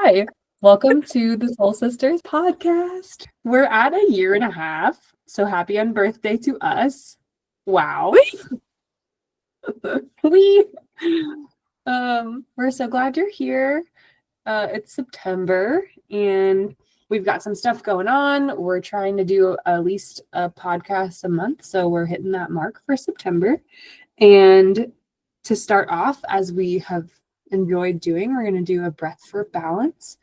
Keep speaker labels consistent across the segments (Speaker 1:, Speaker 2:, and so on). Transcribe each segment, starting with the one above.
Speaker 1: Hi, welcome to the Soul Sisters podcast. We're at a year and a half, so happy unbirthday to us. Wow. we we're so glad you're here. It's September and we've got some stuff going on. We're trying to do at least a podcast a month, so we're hitting that mark for September. And to start off, as we have enjoyed doing, we're going to do a breath for balance.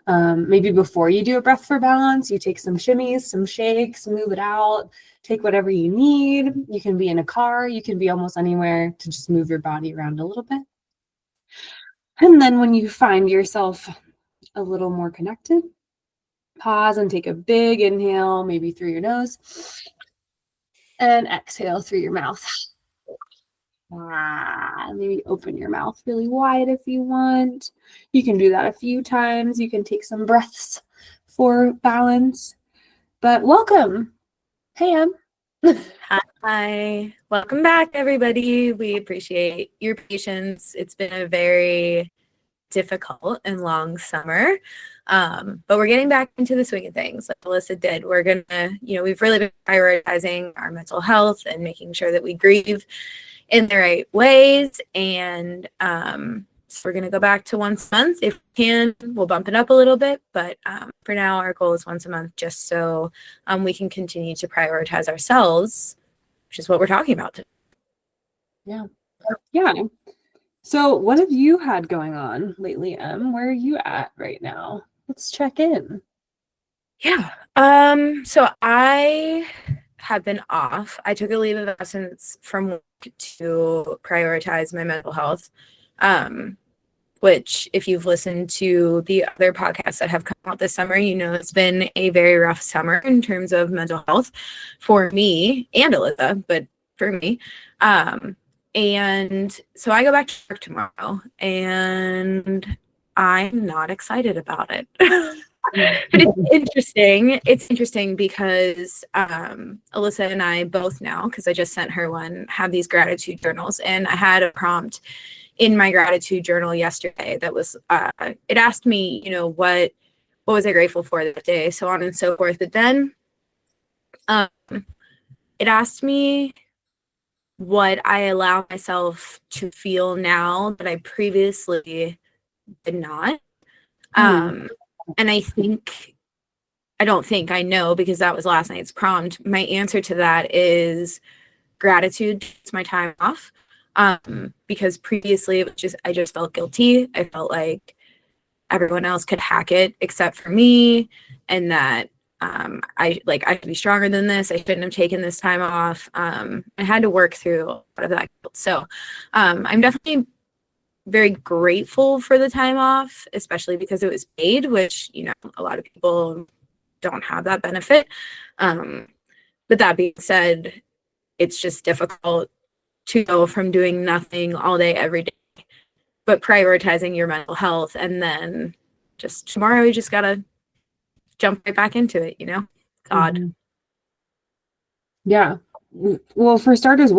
Speaker 1: Maybe before you do a breath for balance, you take some shimmies, some shakes, move it out, take whatever you need. You can be in a car, you can be almost anywhere to just move your body around a little bit. And then when you find yourself a little more connected, pause and take a big inhale, maybe through your nose, and exhale through your mouth. Maybe open your mouth really wide if you want. You can do that a few times. You can take some breaths for balance. But welcome. Hey, Em.
Speaker 2: Hi. Welcome back, everybody. We appreciate your patience. It's been a very difficult and long summer. But we're getting back into the swing of things like Alyssa did. We're going to, we've really been prioritizing our mental health and making sure that we grieve in the right ways. And so we're going to go back to once a month. If we can, we'll bump it up a little bit. But for now, our goal is once a month, just so we can continue to prioritize ourselves, which is what we're talking about today.
Speaker 1: Yeah. So what have you had going on lately, Em? Where are you at right now? Let's check in.
Speaker 2: Yeah. So I have been off. I took a leave of absence from work to prioritize my mental health, which if you've listened to the other podcasts that have come out this summer, it's been a very rough summer in terms of mental health for me and Alyssa, but for me. And so I go back to work tomorrow and I'm not excited about it. But it's interesting because Alyssa and I both now, because I just sent her one, have these gratitude journals, and I had a prompt in my gratitude journal yesterday that was it asked me, what was I grateful for that day, so on and so forth. But then it asked me what I allow myself to feel now that I previously did not. And I know, because that was last night's prompt. My answer to that is gratitude. It's my time off. Because previously it was just, I just felt guilty. I felt like everyone else could hack it except for me. And that I could be stronger than this. I shouldn't have taken this time off. I had to work through a lot of that guilt. So I'm definitely very grateful for the time off, especially because it was paid, which, a lot of people don't have that benefit. But that being said, it's just difficult to go from doing nothing all day, every day, but prioritizing your mental health. And then just tomorrow, you just got to jump right back into it, God.
Speaker 1: Mm-hmm. Yeah. Well, for starters,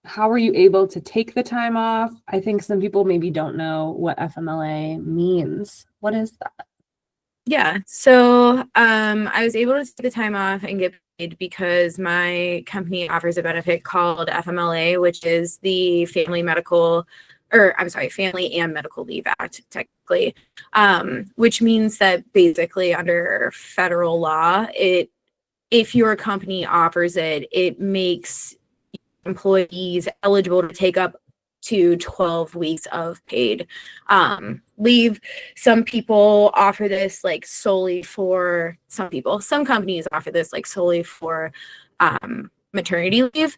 Speaker 1: how are you able to take the time off? I think some people maybe don't know what FMLA means. What is that?
Speaker 2: Yeah. So I was able to take the time off and get paid because my company offers a benefit called FMLA, which is the Family and Medical Leave Act, technically, which means that basically under federal law, if your company offers it, it makes employees eligible to take up to 12 weeks of paid leave. Some people offer this solely for some companies offer this solely for maternity leave.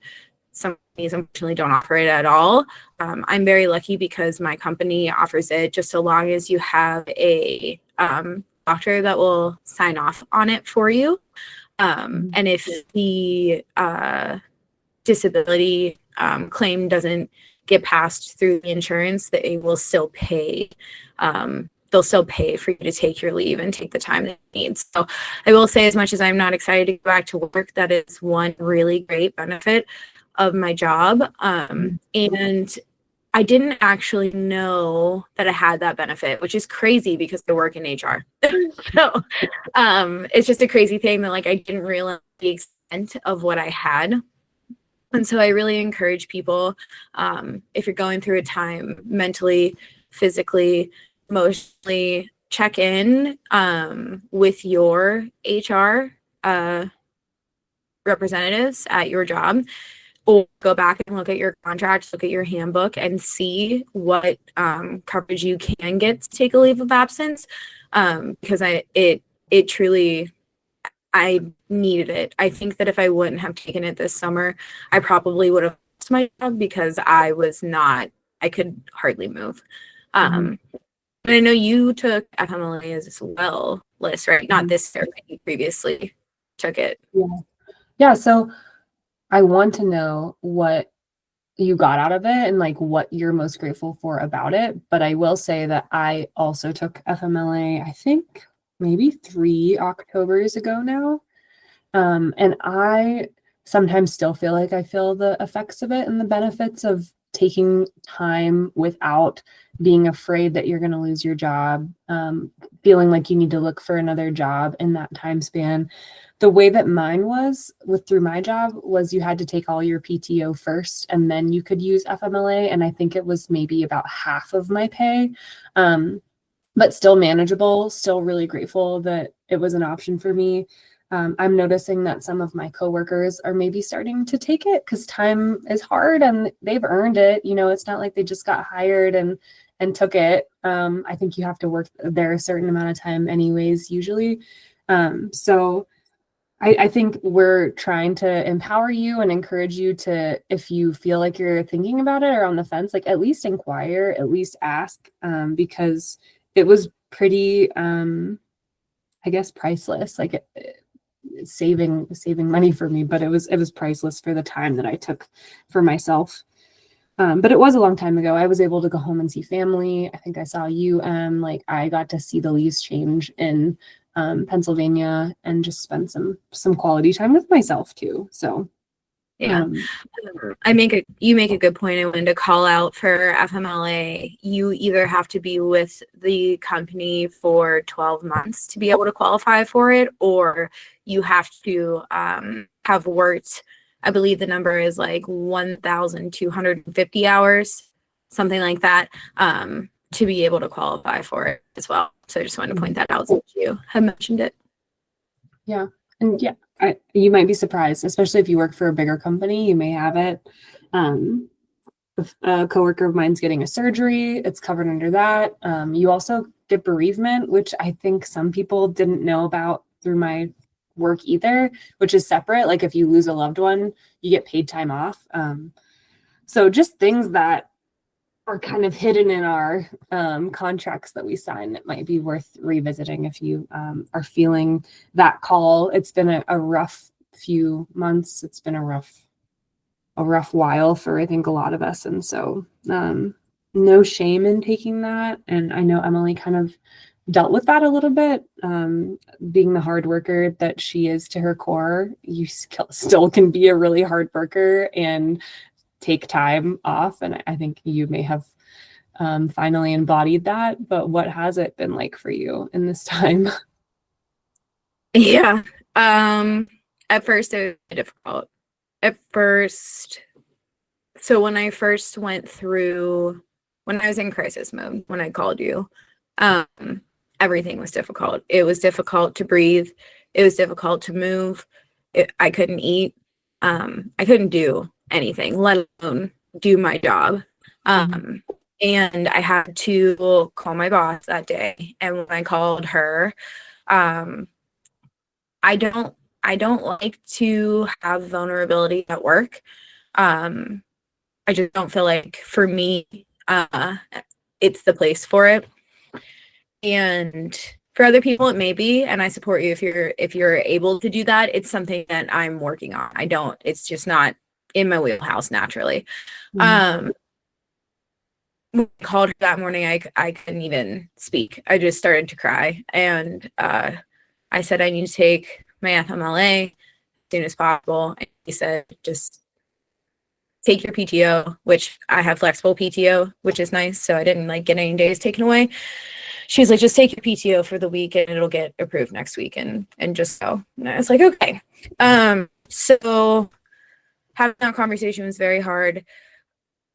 Speaker 2: Some companies unfortunately don't offer it at all. I'm very lucky because my company offers it just so long as you have a doctor that will sign off on it for you. And if the disability claim doesn't get passed through the insurance, they will still pay. They'll still pay for you to take your leave and take the time that you need. So I will say, as much as I'm not excited to go back to work, that is one really great benefit of my job. And I didn't actually know that I had that benefit, which is crazy because I work in HR. So it's just a crazy thing that like I didn't realize the extent of what I had. And so I really encourage people, if you're going through a time mentally, physically, emotionally, check in with your HR representatives at your job, or go back and look at your contract, look at your handbook, and see what coverage you can get to take a leave of absence. Because it truly, I needed it. I think that if I wouldn't have taken it this summer, I probably would have lost my job because I could hardly move. And I know you took FMLA as well, Liz, right? Not this year, but you previously took it.
Speaker 1: Yeah. So I want to know what you got out of it and like what you're most grateful for about it. But I will say that I also took FMLA, I think maybe 3 Octobers ago now. And I sometimes still feel like I feel the effects of it and the benefits of taking time without being afraid that you're going to lose your job, feeling like you need to look for another job in that time span. The way that mine was through my job was you had to take all your PTO first and then you could use FMLA. And I think it was maybe about half of my pay, but still manageable, still really grateful that it was an option for me. I'm noticing that some of my coworkers are maybe starting to take it because time is hard and they've earned it. You know, it's not like they just got hired and took it. I think you have to work there a certain amount of time anyways, usually. So I think we're trying to empower you and encourage you to, if you feel like you're thinking about it or on the fence, like at least inquire, at least ask, because it was pretty, I guess, priceless. Like saving money for me, but it was priceless for the time that I took for myself. But it was a long time ago. I was able to go home and see family. I think I saw you, like I got to see the leaves change in Pennsylvania and just spend some quality time with myself too. So
Speaker 2: yeah, you make a good point. I wanted to call out for FMLA. You either have to be with the company for 12 months to be able to qualify for it, or you have to have worked, I believe the number is like 1,250 hours, something like that, to be able to qualify for it as well. So I just wanted to point that out since you had mentioned it.
Speaker 1: Yeah. And yeah, you might be surprised, especially if you work for a bigger company, you may have it. If a coworker of mine's getting a surgery, it's covered under that. You also get bereavement, which I think some people didn't know about through my work either, which is separate. Like if you lose a loved one, you get paid time off. So just things that are kind of hidden in our contracts that we sign that might be worth revisiting if you are feeling that call. It's been a rough few months. It's been a rough while for I think a lot of us, and so no shame in taking that. And I know Emily kind of dealt with that a little bit, being the hard worker that she is to her core. You still can be a really hard worker and take time off, and I think you may have finally embodied that. But what has it been like for you in this time?
Speaker 2: Yeah. At first it was difficult. So when I first went through, when I was in crisis mode, when I called you, everything was difficult. It was difficult to breathe. It was difficult to move. I couldn't eat. I couldn't do anything, let alone do my job. And I had to call my boss that day. And when I called her, I don't like to have vulnerability at work. I just don't feel like for me, it's the place for it. And for other people, it may be, and I support you if you're able to do that. It's something that I'm working on. It's just not in my wheelhouse naturally. When I called her that morning, I couldn't even speak. I just started to cry, and I said I need to take my FMLA as soon as possible. And he said, just take your PTO, which I have flexible PTO, which is nice. So I didn't like get any days taken away. She was like, just take your PTO for the week and it'll get approved next week and just go. And I was like, okay. So having that conversation was very hard.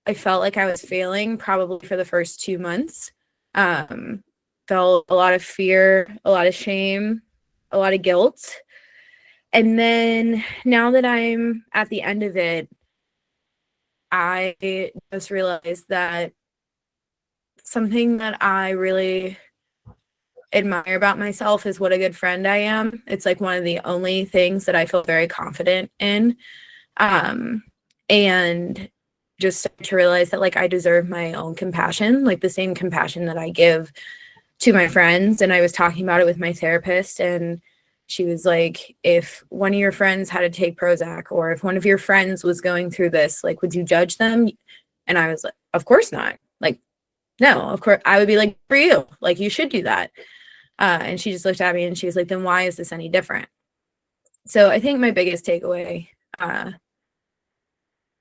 Speaker 2: I felt like I was failing probably for the first 2 months. Felt a lot of fear, a lot of shame, a lot of guilt. And then now that I'm at the end of it, I just realized that something that I really admire about myself is what a good friend I am. It's like one of the only things that I feel very confident in. And just to realize that like I deserve my own compassion, like the same compassion that I give to my friends. And I was talking about it with my therapist, and she was like, if one of your friends had to take Prozac, or if one of your friends was going through this, like, would you judge them? And I was like, of course not. Like, no, of course. I would be like, for you, like, you should do that. And she just looked at me and she was like, then why is this any different? So I think my biggest takeaway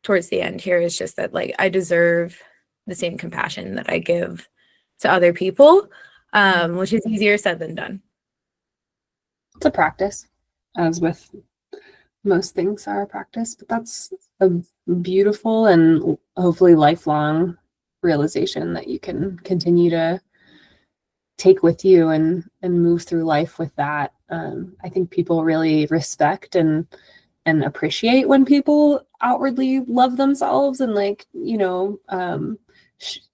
Speaker 2: towards the end here is just that like I deserve the same compassion that I give to other people, which is easier said than done.
Speaker 1: It's a practice, as with most things are a practice, but that's a beautiful and hopefully lifelong realization that you can continue to take with you and move through life with that. I think people really respect and appreciate when people outwardly love themselves, and like, you know,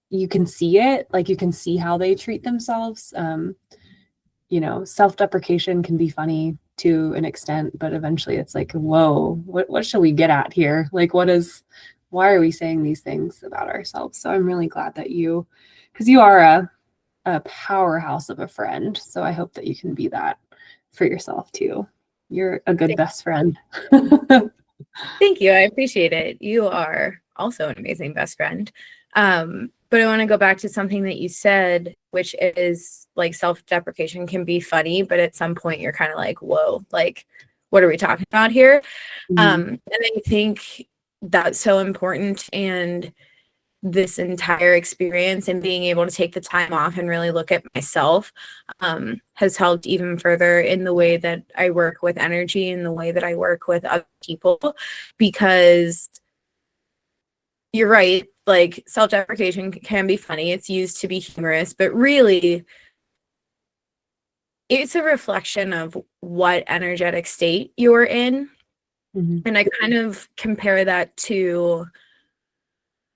Speaker 1: you can see it, like you can see how they treat themselves. You know, self-deprecation can be funny to an extent, but eventually it's like, whoa, what should we get at here? Like, why are we saying these things about ourselves? So I'm really glad that because you are a powerhouse of a friend. So I hope that you can be that for yourself too. You're a good best friend.
Speaker 2: Thank you. I appreciate it. You are also an amazing best friend. But I want to go back to something that you said, which is like self-deprecation can be funny, but at some point you're kind of like, whoa, like, what are we talking about here? And I think that's so important. And this entire experience and being able to take the time off and really look at myself has helped even further in the way that I work with energy and the way that I work with other people, because you're right, like self-deprecation can be funny. It's used to be humorous, but really it's a reflection of what energetic state you're in. And I kind of compare that to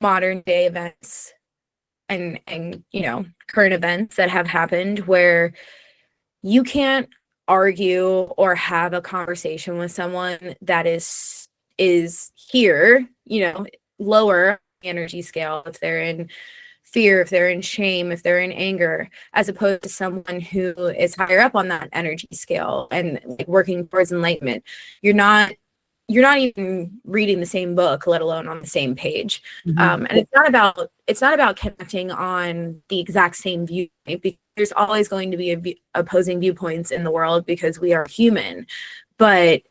Speaker 2: modern day events and you know, current events that have happened where you can't argue or have a conversation with someone that is here, you know, lower energy scale, if they're in fear, if they're in shame, if they're in anger, as opposed to someone who is higher up on that energy scale and like working towards enlightenment. You're not even reading the same book, let alone on the same page. And it's not about connecting on the exact same view, because there's always going to be opposing viewpoints in the world because we are human. But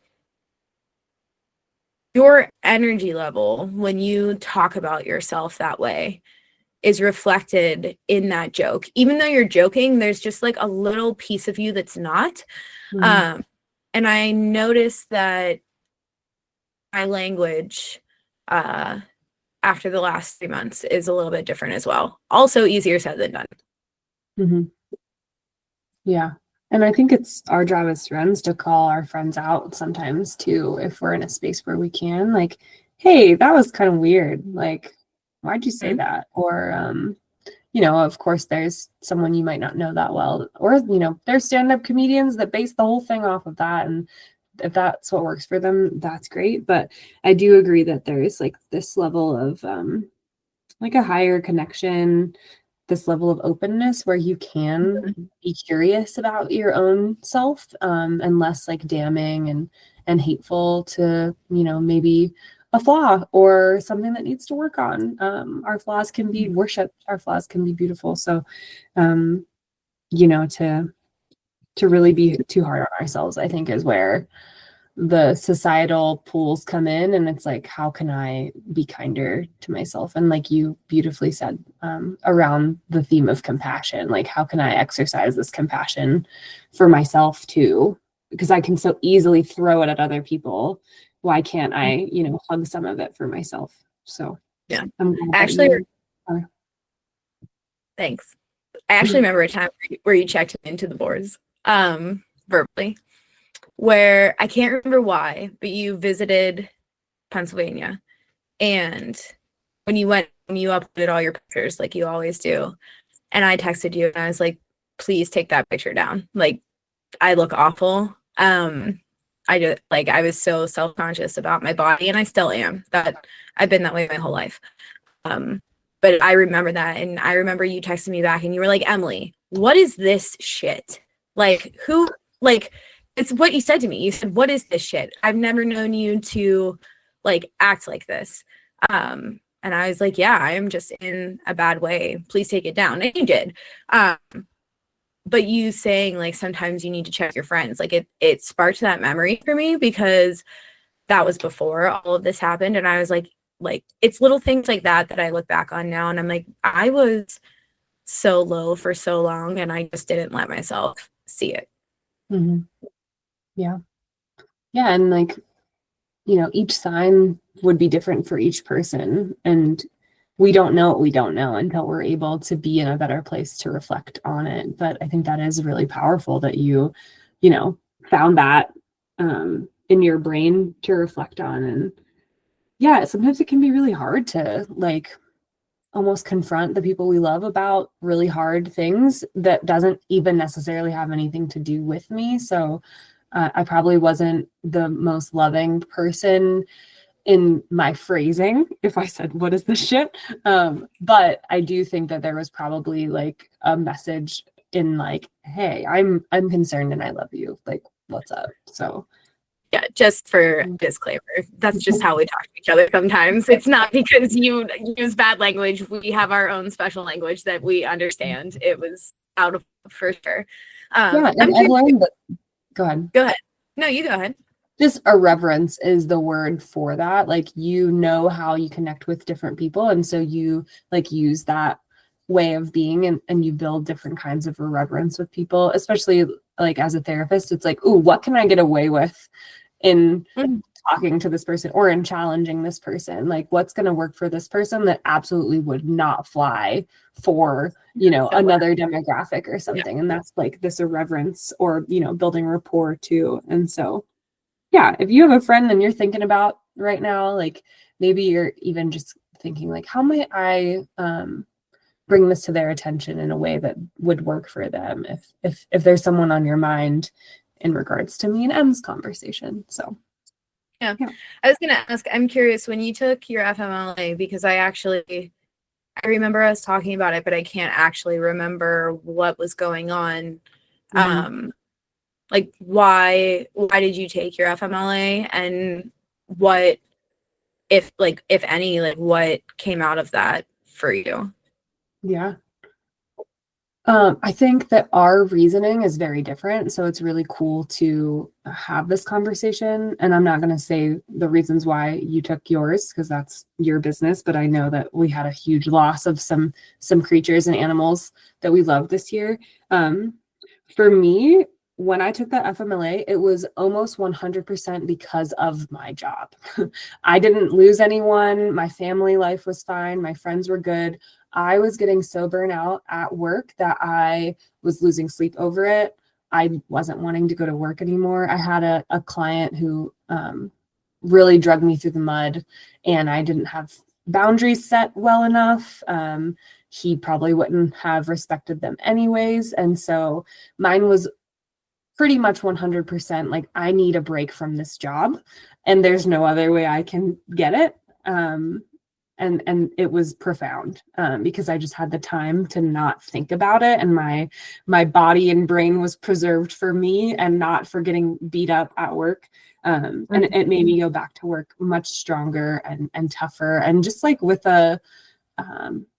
Speaker 2: your energy level, when you talk about yourself that way, is reflected in that joke. Even though you're joking, there's just like a little piece of you that's not. And I noticed that my language after the last 3 months is a little bit different as well. Also easier said than done.
Speaker 1: Yeah. And I think it's our job as friends to call our friends out sometimes too, if we're in a space where we can, like, hey, that was kind of weird. Like, why'd you say that? Or, you know, of course, there's someone you might not know that well, or, you know, there's stand-up comedians that base the whole thing off of that. And if that's what works for them, that's great. But I do agree that there is like this level of like a higher connection, this level of openness where you can be curious about your own self, and less like damning and hateful to, you know, maybe a flaw or something that needs to work on. Our flaws can be worshiped. Our flaws can be beautiful. So, you know, to really be too hard on ourselves, I think, is where the societal pools come in, and it's like, how can I be kinder to myself? And like you beautifully said, around the theme of compassion, like how can I exercise this compassion for myself too? Because I can so easily throw it at other people. Why can't I, hug some of it for myself? So
Speaker 2: Yeah.
Speaker 1: I'm glad that
Speaker 2: Actually,
Speaker 1: you-
Speaker 2: thanks. I actually remember a time where you checked into the boards, verbally, where I can't remember why, but you visited Pennsylvania, and when you uploaded all your pictures like you always do, and I texted you and I was like, please take that picture down. Like, I look awful. I was so self-conscious about my body, and I still am. That I've been that way my whole life. But I remember that, and I remember you texting me back and you were like, Emily, what is this shit? Like, who, like, it's what you said to me. You said, what is this shit? I've never known you to like act like this. And I was like, yeah, I am just in a bad way. Please take it down. And you did. But you saying like sometimes you need to check your friends, like it sparked that memory for me, because that was before all of this happened. And I was like it's little things like that I look back on now and I'm like, I was so low for so long and I just didn't let myself see it.
Speaker 1: Mhm. Yeah. Yeah. And like, each sign would be different for each person. And we don't know what we don't know until we're able to be in a better place to reflect on it. But I think that is really powerful that you found that in your brain to reflect on. And yeah, sometimes it can be really hard to like almost confront the people we love about really hard things that doesn't even necessarily have anything to do with me. So I probably wasn't the most loving person in my phrasing if I said, what is this shit? But I do think that there was probably like a message in like, hey, I'm concerned and I love you. Like, what's up? So
Speaker 2: yeah, just for disclaimer, that's just how we talk to each other sometimes. It's not because you use bad language. We have our own special language that we understand. It was out of for sure.
Speaker 1: yeah, and I've learned that. Go ahead.
Speaker 2: Go ahead. No, you go ahead.
Speaker 1: Just irreverence is the word for that. Like, how you connect with different people. And so you like use that way of being and you build different kinds of irreverence with people, especially like as a therapist. It's like, ooh, what can I get away with in talking to this person or in challenging this person? Like, what's going to work for this person that absolutely would not fly for, another demographic or something. Yeah. And that's like this irreverence or, building rapport too. And so yeah, if you have a friend and you're thinking about right now, like maybe you're even just thinking like, how might I bring this to their attention in a way that would work for them if there's someone on your mind in regards to me and M's conversation. So
Speaker 2: yeah. I was gonna ask, I'm curious, when you took your FMLA, because I remember us talking about it, but I can't actually remember what was going on. Mm-hmm. Like why did you take your FMLA, and what, if any, like what came out of that for you?
Speaker 1: Yeah. I think that our reasoning is very different. So it's really cool to have this conversation. And I'm not going to say the reasons why you took yours, because that's your business. But I know that we had a huge loss of some creatures and animals that we loved this year. For me, when I took that FMLA, it was almost 100% because of my job. I didn't lose anyone. My family life was fine. My friends were good. I was getting so burnt out at work that I was losing sleep over it. I wasn't wanting to go to work anymore. I had a client who really dragged me through the mud, and I didn't have boundaries set well enough. He probably wouldn't have respected them anyways. And so mine was pretty much 100% like, I need a break from this job and there's no other way I can get it. And it was profound because I just had the time to not think about it, and my body and brain was preserved for me and not for getting beat up at work. And it made me go back to work much stronger and tougher, and just like with a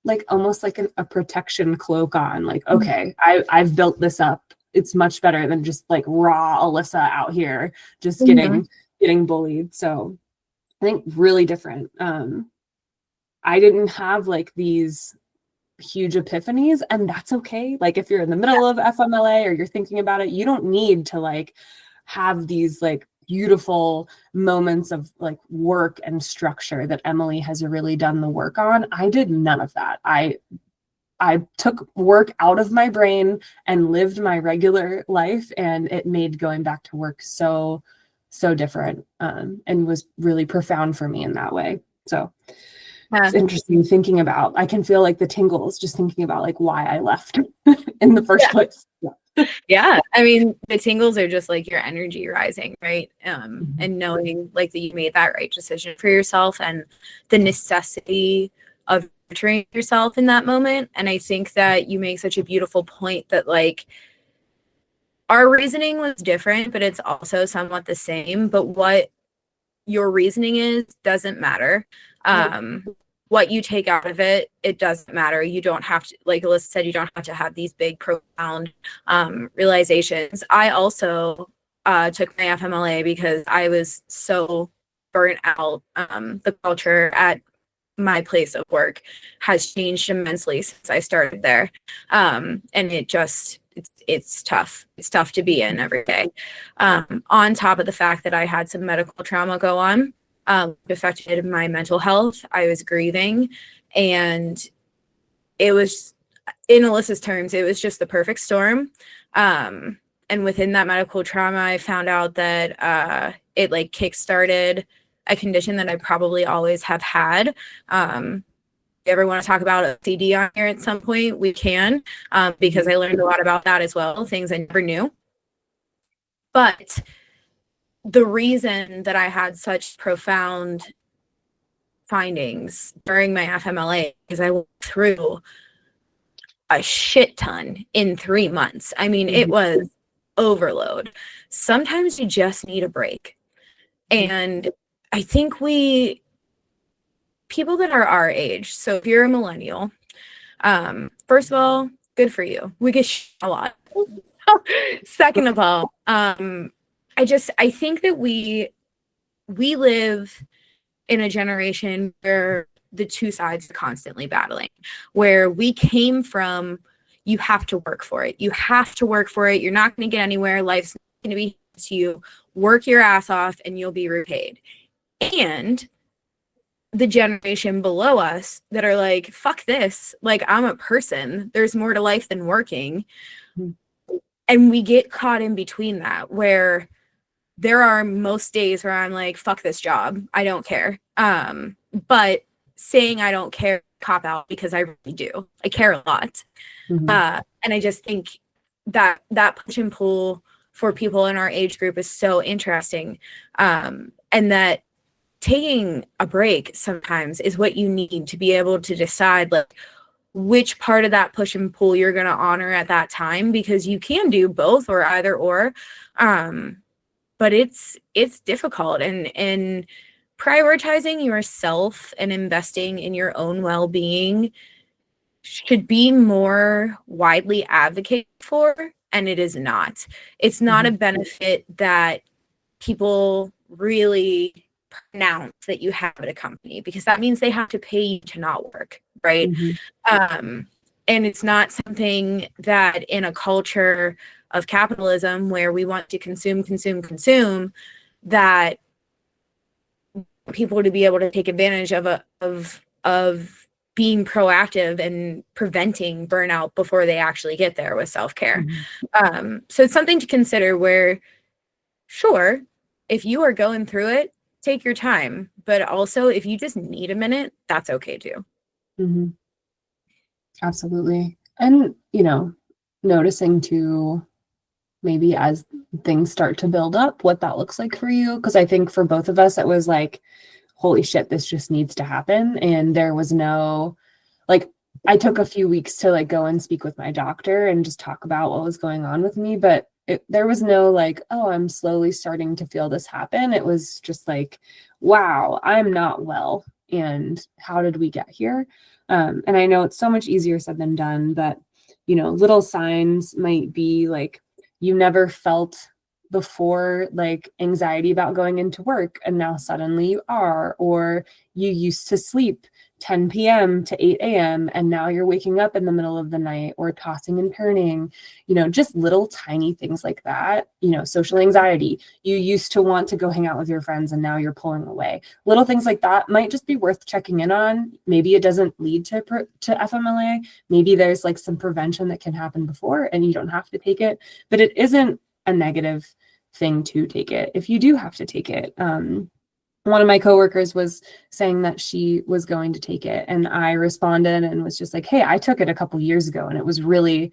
Speaker 1: like almost like a protection cloak on, like, okay, I've built this up. It's much better than just like raw Alyssa out here just getting getting bullied. So I think really different. I didn't have like these huge epiphanies, and that's okay. Like if you're in the middle of FMLA or you're thinking about it, you don't need to like have these like beautiful moments of like work and structure that Emily has really done the work on. I did none of that. I took work out of my brain and lived my regular life, and it made going back to work so different, and was really profound for me in that way. So it's interesting thinking about. I can feel like the tingles just thinking about like why I left in the first place.
Speaker 2: Yeah. I mean, the tingles are just like your energy rising, right? And knowing like that you made that right decision for yourself and the necessity of nurturing yourself in that moment. And I think that you make such a beautiful point that like our reasoning was different, but it's also somewhat the same. But what your reasoning is doesn't matter. What you take out of it, it doesn't matter. You don't have to, like Alyssa said, you don't have to have these big, profound realizations. I also took my FMLA because I was so burnt out. The culture at my place of work has changed immensely since I started there. And it's tough. It's tough to be in every day. On top of the fact that I had some medical trauma go on, affected my mental health. I was grieving, and it was, in Alyssa's terms, it was just the perfect storm. And within that medical trauma, I found out that it like kickstarted a condition that I probably always have had. If you ever want to talk about OCD on here at some point, we can, because I learned a lot about that as well, things I never knew. But the reason that I had such profound findings during my FMLA is I went through a shit ton in 3 months. I mean, it was overload. Sometimes you just need a break. And I think people that are our age, so if you're a millennial, first of all, good for you. We get a lot. Second of all, I think that we live in a generation where the two sides are constantly battling, where we came from, you have to work for it. You have to work for it. You're not going to get anywhere. Life's not going to be to you. Work your ass off and you'll be repaid. And the generation below us that are like, fuck this. Like, I'm a person. There's more to life than working. And we get caught in between that, where there are most days where I'm like, fuck this job. I don't care. But saying I don't care, cop out, because I really do. I care a lot. And I just think that push and pull for people in our age group is so interesting. And that taking a break sometimes is what you need to be able to decide like which part of that push and pull you're going to honor at that time, because you can do both or either or. But it's difficult, and prioritizing yourself and investing in your own well-being should be more widely advocated for, and it is not. It's not a benefit that people really pronounce that you have at a company, because that means they have to pay you to not work, right? And it's not something that in a culture of capitalism where we want to consume, that people to be able to take advantage of being proactive and preventing burnout before they actually get there with self-care. So it's something to consider, where sure, if you are going through it, take your time, but also if you just need a minute, that's okay too.
Speaker 1: Absolutely. And, noticing too, maybe as things start to build up, what that looks like for you. Because I think for both of us, it was like, holy shit, this just needs to happen. And there was no, like, I took a few weeks to like go and speak with my doctor and just talk about what was going on with me. But there was no like, oh, I'm slowly starting to feel this happen. It was just like, wow, I'm not well. And how did we get here? And I know it's so much easier said than done, but, little signs might be like, you never felt before like anxiety about going into work and now suddenly you are, or you used to sleep 10 p.m. to 8 a.m. and now you're waking up in the middle of the night or tossing and turning, just little tiny things like that. Social anxiety. You used to want to go hang out with your friends and now you're pulling away. Little things like that might just be worth checking in on. Maybe it doesn't lead to FMLA. Maybe there's like some prevention that can happen before and you don't have to take it, but it isn't a negative thing to take it if you do have to take it. One of my coworkers was saying that she was going to take it, and I responded and was just like, hey, I took it a couple years ago and it was really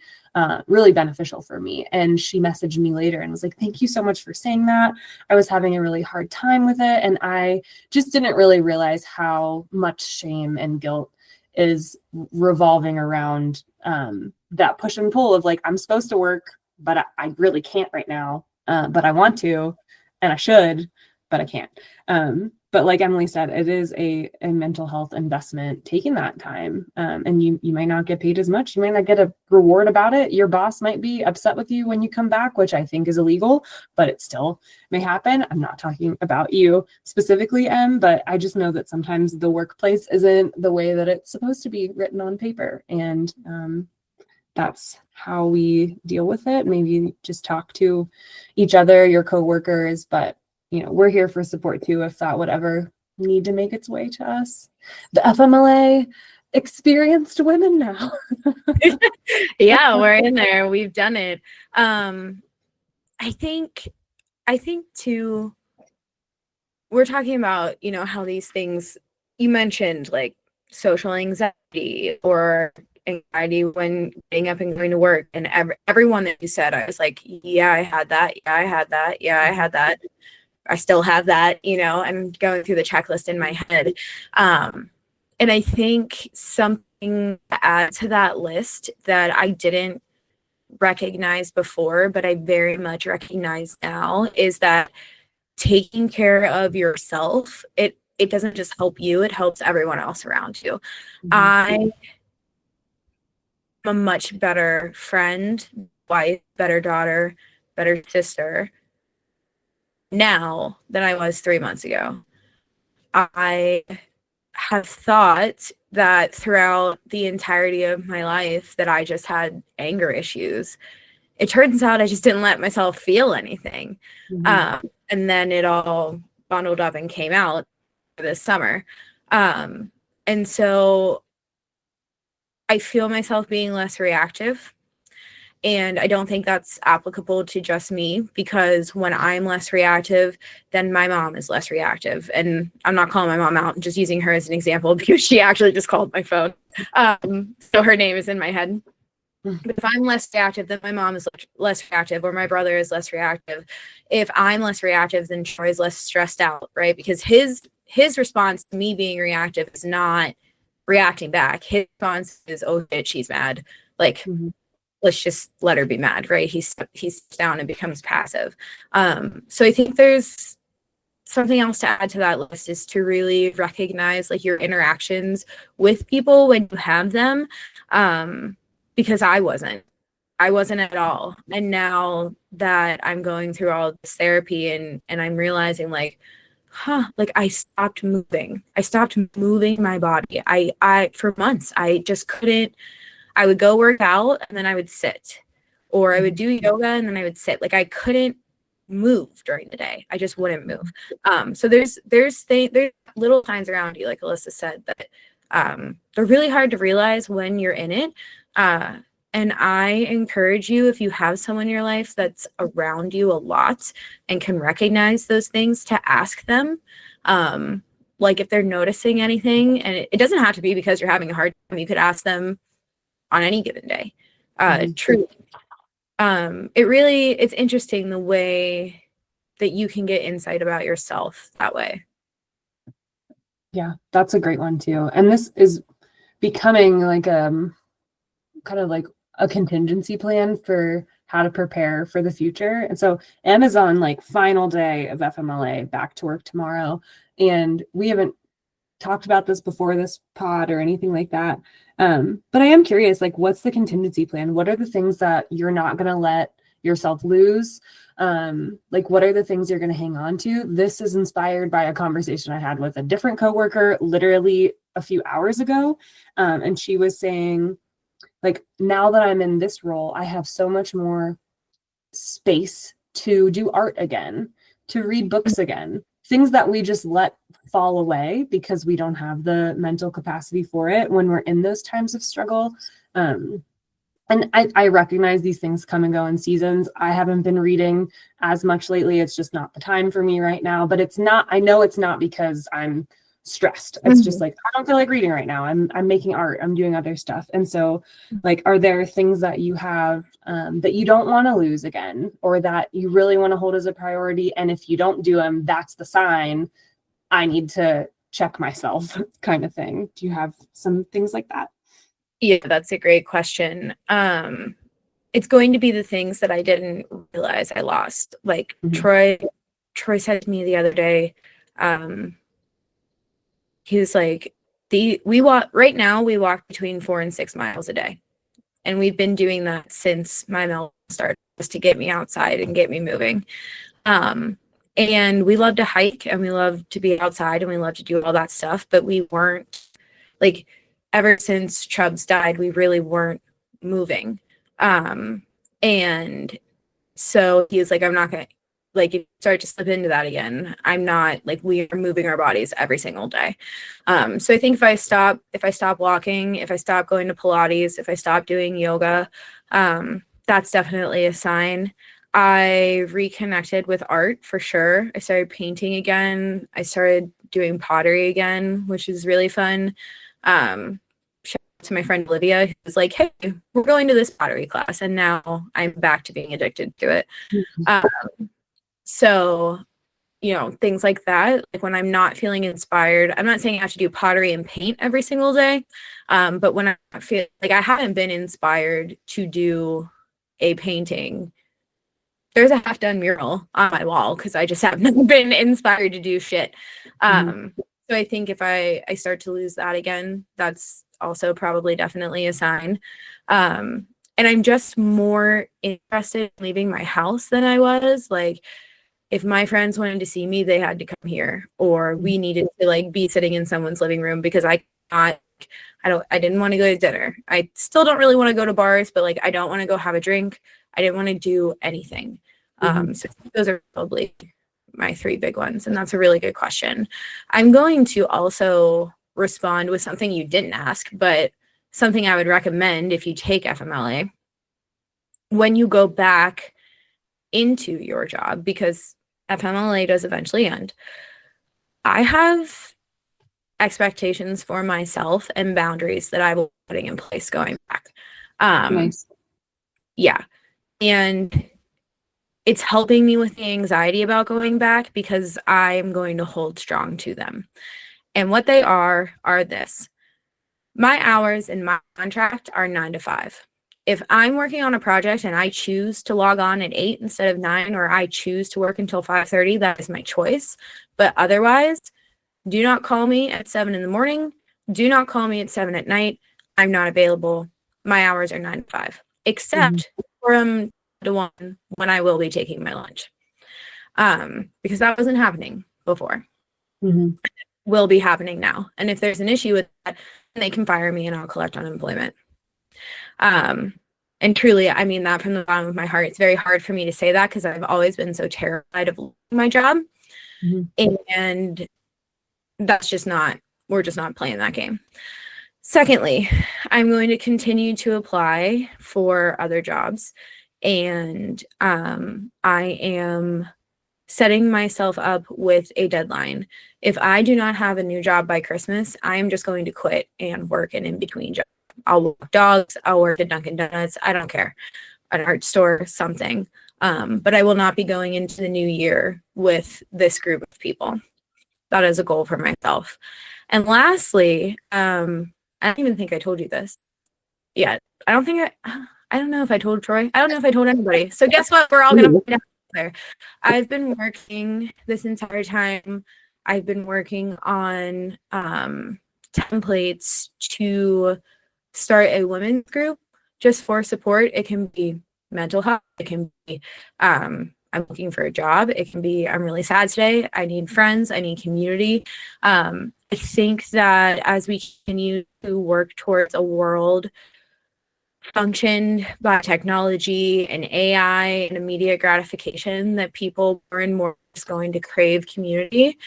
Speaker 1: really beneficial for me. And she messaged me later and was like, thank you so much for saying that. I was having a really hard time with it and I just didn't really realize how much shame and guilt is revolving around that push and pull of like, I'm supposed to work, but I really can't right now, but I want to and I should, but I can't. But like Emily said, it is a mental health investment taking that time. And you might not get paid as much. You might not get a reward about it. Your boss might be upset with you when you come back, which I think is illegal, but it still may happen. I'm not talking about you specifically, Em, but I just know that sometimes the workplace isn't the way that it's supposed to be written on paper. And that's how we deal with it. Maybe just talk to each other, your coworkers, but we're here for support too, if that would ever need to make its way to us. The FMLA experienced women now.
Speaker 2: Yeah, we're in there. We've done it. I think too, we're talking about, how these things you mentioned, like social anxiety or anxiety when getting up and going to work, and everyone that you said, I was like, yeah, I had that. Yeah, I had that. Yeah, I had that. I still have that, I'm going through the checklist in my head. And I think something to add to that list that I didn't recognize before, but I very much recognize now, is that taking care of yourself, it doesn't just help you, it helps everyone else around you. Mm-hmm. I am a much better friend, wife, better daughter, better sister now than I was 3 months ago. I have thought that throughout the entirety of my life that I just had anger issues. It turns out I just didn't let myself feel anything. Mm-hmm. And then it all bundled up and came out this summer. And so I feel myself being less reactive. And I don't think that's applicable to just me, because when I'm less reactive, then my mom is less reactive. And I'm not calling my mom out, I'm just using her as an example because she actually just called my phone. So her name is in my head. But if I'm less reactive, then my mom is less reactive, or my brother is less reactive. If I'm less reactive, then Troy is less stressed out, right? Because his response to me being reactive is not reacting back. His response is, oh shit, she's mad. Like, mm-hmm. Let's just let her be mad, right? He steps down and becomes passive. So I think there's something else to add to that list, is to really recognize like your interactions with people when you have them. Because I wasn't at all. And now that I'm going through all this therapy and I'm realizing like I stopped moving. I stopped moving my body. I for months, I just couldn't. I would go work out and then I would sit, or I would do yoga and then I would sit. Like I couldn't move during the day. I just wouldn't move. So there's little signs around you, like Alyssa said, that they're really hard to realize when you're in it. And I encourage you, if you have someone in your life that's around you a lot and can recognize those things, to ask them, like if they're noticing anything. And it doesn't have to be because you're having a hard time. You could ask them on any given day. Truly. It's interesting the way that you can get insight about yourself that way.
Speaker 1: Yeah, that's a great one too. And this is becoming like kind of like a contingency plan for how to prepare for the future. And so Amazon, like final day of FMLA, back to work tomorrow. And we haven't talked about this before this pod or anything like that. But I am curious, like, what's the contingency plan? What are the things that you're not going to let yourself lose? Like, what are the things you're going to hang on to? This is inspired by a conversation I had with a different coworker literally a few hours ago. And she was saying, like, now that I'm in this role, I have so much more space to do art again, to read books again, things that we just let fall away because we don't have the mental capacity for it when we're in those times of struggle. And I recognize these things come and go in seasons. I haven't been reading as much lately. It's just not the time for me right now. But it's not, I know it's not because I'm stressed. It's just like, I don't feel like reading right now. I'm making art. I'm doing other stuff. And so, like, are there things that you have that you don't want to lose again, or that you really want to hold as a priority? And if you don't do them, that's the sign I need to check myself, kind of thing. Do you have some things like that?
Speaker 2: Yeah, that's a great question. It's going to be the things that I didn't realize I lost. Like Troy said to me the other day, he was like, we walk between 4 and 6 miles a day. And we've been doing that since my mill started, just to get me outside and get me moving. And we love to hike and we love to be outside and we love to do all that stuff, but we weren't, like, ever since Chubbs died, we really weren't moving. And so he was like, I'm not going to, like, if you start to slip into that again, I'm not, like, we are moving our bodies every single day. So I think if I stop walking, if I stop going to Pilates, if I stop doing yoga, that's definitely a sign. I reconnected with art for sure. I started painting again. I started doing pottery again, which is really fun. Shout out to my friend Olivia, who's like, hey, we're going to this pottery class. And now I'm back to being addicted to it. So, you know, things like that, like when I'm not feeling inspired, I'm not saying I have to do pottery and paint every single day. But when I feel like I haven't been inspired to do a painting, there's a half done mural on my wall because I just haven't been inspired to do shit. So I think if I start to lose that again, that's also probably definitely a sign. And I'm just more interested in leaving my house than I was. Like, if my friends wanted to see me, they had to come here, or we needed to, like, be sitting in someone's living room because I didn't want to go to dinner. I still don't really want to go to bars, but, like, I don't want to go have a drink. I didn't want to do anything. So those are probably my 3 big ones. And that's a really good question. I'm going to also respond with something you didn't ask, but something I would recommend if you take FMLA. When you go back into your job, because FMLA does eventually end, I have expectations for myself and boundaries that I will be putting in place going back.
Speaker 1: Nice.
Speaker 2: Yeah. And it's helping me with the anxiety about going back because I am going to hold strong to them. And what they are this. My hours in my contract are 9 to 5. If I'm working on a project and I choose to log on at 8 instead of 9, or I choose to work until 5:30, that is my choice. But otherwise, do not call me at 7 in the morning. Do not call me at 7 at night. I'm not available. My hours are 9 to 5, except from to 1 when I will be taking my lunch. Because that wasn't happening before. Will be happening now. And if there's an issue with that, they can fire me and I'll collect unemployment. And truly, I mean that from the bottom of my heart. It's very hard for me to say that because I've always been so terrified of losing my job. And that's just not, we're just not playing that game. Secondly, I'm going to continue to apply for other jobs. And I am setting myself up with a deadline. If I do not have a new job by Christmas, I am just going to quit and work an in-between job. I'll walk dogs, I'll work at Dunkin' Donuts, I don't care, an art store, something. But I will not be going into the new year with this group of people. That is a goal for myself. And lastly, I don't even think I told you this yet. I don't know if I told Troy. I don't know if I told anybody. So guess what? We're all going to find out there. I've been working this entire time. I've been working on templates to start a women's group just for support. It can be mental health. It can be, I'm I'm looking for a job. It can be I'm really sad today. I need friends. I need community. I think that as we continue to work towards a world functioned by technology and AI and immediate gratification, that people more and more is going to crave community.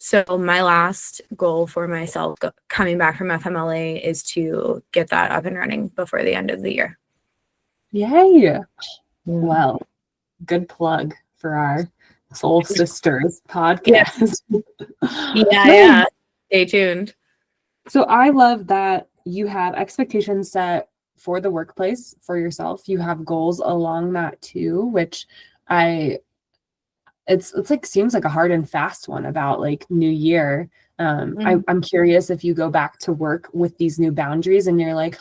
Speaker 2: So my last goal for myself coming back from FMLA is to get that up and running before the end of the year.
Speaker 1: Yay. Well, good plug for our Soul Sisters podcast.
Speaker 2: Yeah. Stay tuned.
Speaker 1: So I love that you have expectations set for the workplace, for yourself. You have goals along that too, which it's like seems like a hard and fast one about like new year. I'm curious if you go back to work with these new boundaries and you're like,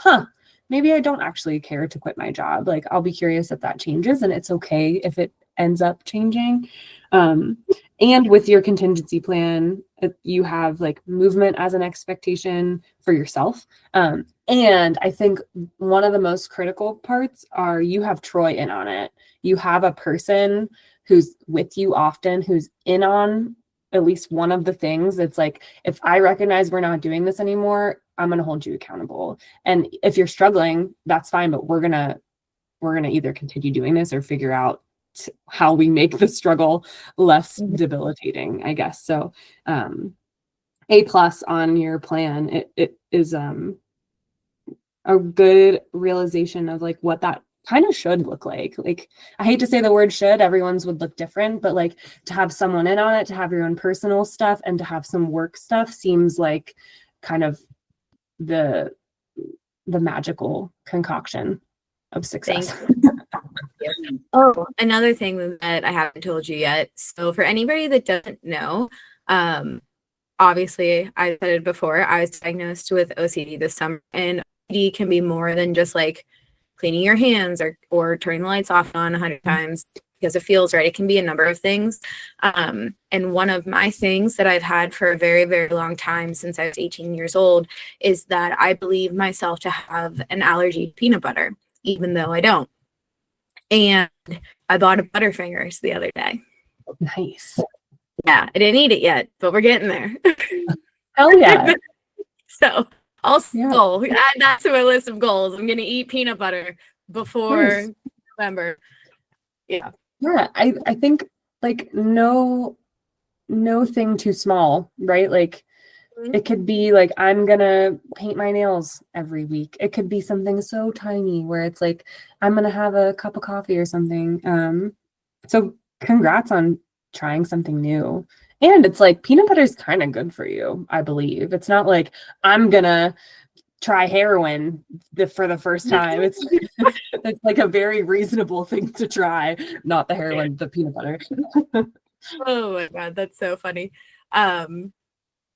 Speaker 1: maybe I don't actually care to quit my job. Like, I'll be curious if that changes, and it's okay if it ends up changing. And with your contingency plan, you have like movement as an expectation for yourself. And I think one of the most critical parts are you have Troy in on it. You have a person who's with you often, who's in on at least one of the things. It's like, if I recognize we're not doing this anymore, I'm going to hold you accountable. And if you're struggling, that's fine, but we're going to either continue doing this or figure out how we make the struggle less debilitating, I guess. So, A+ on your plan. It is a good realization of like what that kind of should look like. Like, I hate to say the word should, everyone's would look different, but like to have someone in on it, to have your own personal stuff and to have some work stuff seems like kind of the magical concoction of success.
Speaker 2: Oh, another thing that I haven't told you yet. So for anybody that doesn't know, obviously I said it before, I was diagnosed with OCD this summer, and OCD can be more than just like cleaning your hands or turning the lights off and on 100 times because it feels right. It can be a number of things. And one of my things that I've had for a very, very long time, since I was 18 years old, is that I believe myself to have an allergy to peanut butter, even though I don't. And I bought a Butterfingers the other day.
Speaker 1: Nice.
Speaker 2: Yeah, I didn't eat it yet, but we're getting there.
Speaker 1: Hell yeah.
Speaker 2: So also add that to my list of goals. I'm gonna eat peanut butter before November. Yeah.
Speaker 1: Yeah, I think like no thing too small, right? Like it could be like, I'm gonna paint my nails every week. It could be something so tiny where it's like, I'm gonna have a cup of coffee or something. So congrats on trying something new. And it's like peanut butter is kind of good for you, I believe. It's not like I'm gonna try heroin for the first time. It's like a very reasonable thing to try. Not the heroin, the peanut butter.
Speaker 2: Oh my God, that's so funny.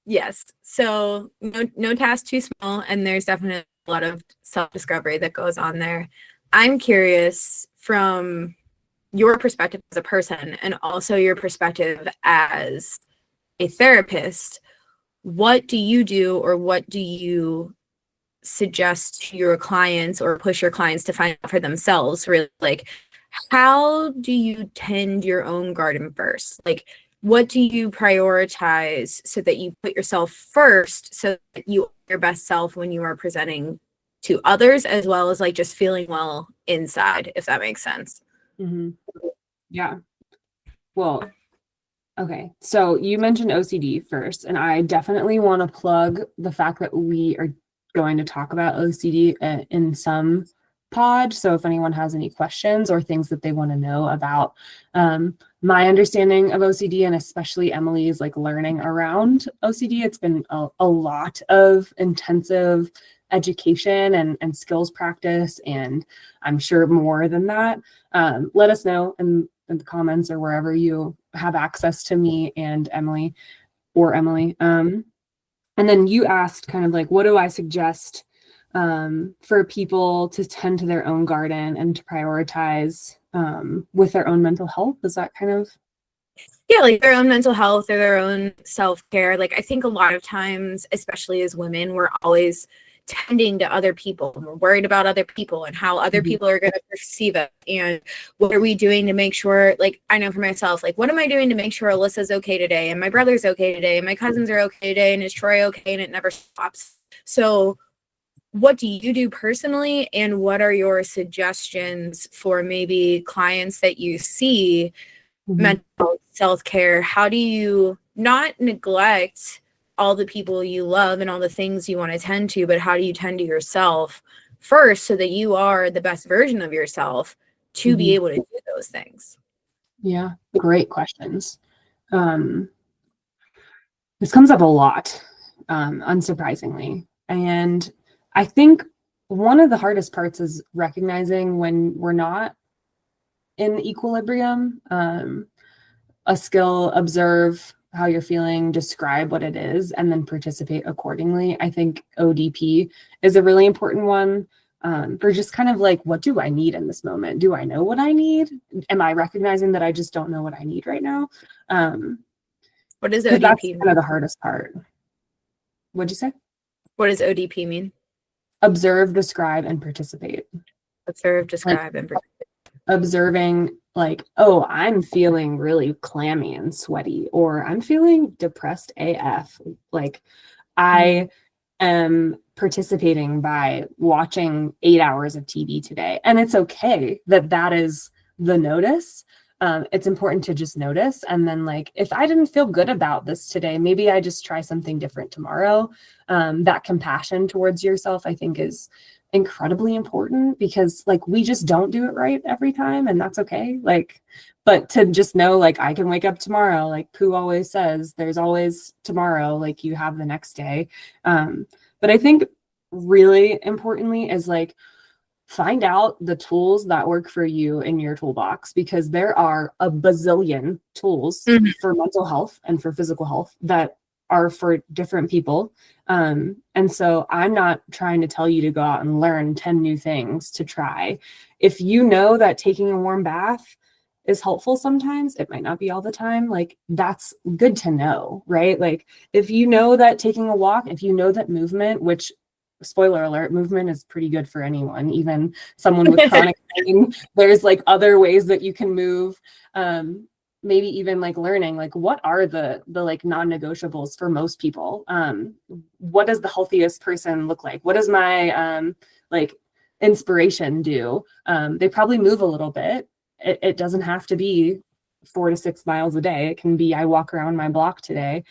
Speaker 2: Yes. So no task too small, and there's definitely a lot of self-discovery that goes on there. I'm curious from your perspective as a person and also your perspective as a therapist, what do you do or what do you suggest to your clients or push your clients to find out for themselves? Really, like, how do you tend your own garden first? Like, what do you prioritize so that you put yourself first so that you are your best self when you are presenting to others, as well as like just feeling well inside, if that makes sense?
Speaker 1: Mm-hmm. Yeah. Well, okay. So you mentioned OCD first, and I definitely want to plug the fact that we are going to talk about OCD in some pod. So if anyone has any questions or things that they want to know about my understanding of OCD, and especially Emily's like learning around OCD, it's been a lot of intensive education and skills practice, and I'm sure more than that. Let us know in the comments or wherever you have access to me and Emily or Emily. And then you asked kind of like, what do I suggest for people to tend to their own garden and to prioritize with their own mental health? Is that kind of?
Speaker 2: Yeah, like their own mental health or their own self-care. Like, I think a lot of times, especially as women, we're always tending to other people, and we're worried about other people and how other people are going to perceive it. And what are we doing to make sure, like, I know for myself, like, what am I doing to make sure Alyssa's okay today, and my brother's okay today, and my cousins are okay today, and is Troy okay? And it never stops. So what do you do personally, and what are your suggestions for maybe clients that you see mental self-care? How do you not neglect all the people you love and all the things you want to tend to, but how do you tend to yourself first so that you are the best version of yourself to be able to do those things?
Speaker 1: Yeah, great questions. This comes up a lot, unsurprisingly. And I think one of the hardest parts is recognizing when we're not in equilibrium. A skill, observe how you're feeling, describe what it is, and then participate accordingly. I think ODP is a really important one for just kind of like, what do I need in this moment? Do I know what I need? Am I recognizing that I just don't know what I need right now?
Speaker 2: What does
Speaker 1: 'cause
Speaker 2: ODP
Speaker 1: that's
Speaker 2: mean?
Speaker 1: kind of the hardest part. What'd you say?
Speaker 2: What does ODP mean?
Speaker 1: Observe, describe, and participate.
Speaker 2: Observe, describe, and participate.
Speaker 1: Observing, like, oh, I'm feeling really clammy and sweaty, or I'm feeling depressed AF. Like, I am participating by watching 8 hours of TV today. And it's okay that that is the notice. It's important to just notice. And then, like, if I didn't feel good about this today, maybe I just try something different tomorrow. That compassion towards yourself, I think, is incredibly important, because like, we just don't do it right every time, and that's okay. Like, but to just know, like, I can wake up tomorrow, like Pooh always says, there's always tomorrow, like you have the next day. But I think really importantly is like, find out the tools that work for you in your toolbox, because there are a bazillion tools for mental health and for physical health that are for different people. And so I'm not trying to tell you to go out and learn 10 new things to try. If you know that taking a warm bath is helpful sometimes, it might not be all the time, like, that's good to know, right? Like, if you know that taking a walk, if you know that movement, which, spoiler alert, movement is pretty good for anyone, even someone with chronic pain, there's like other ways that you can move. Maybe even like learning, like, what are the like non-negotiables for most people? What does the healthiest person look like? What does my like inspiration do? They probably move a little bit. It doesn't have to be 4 to 6 miles a day. It can be, I walk around my block today.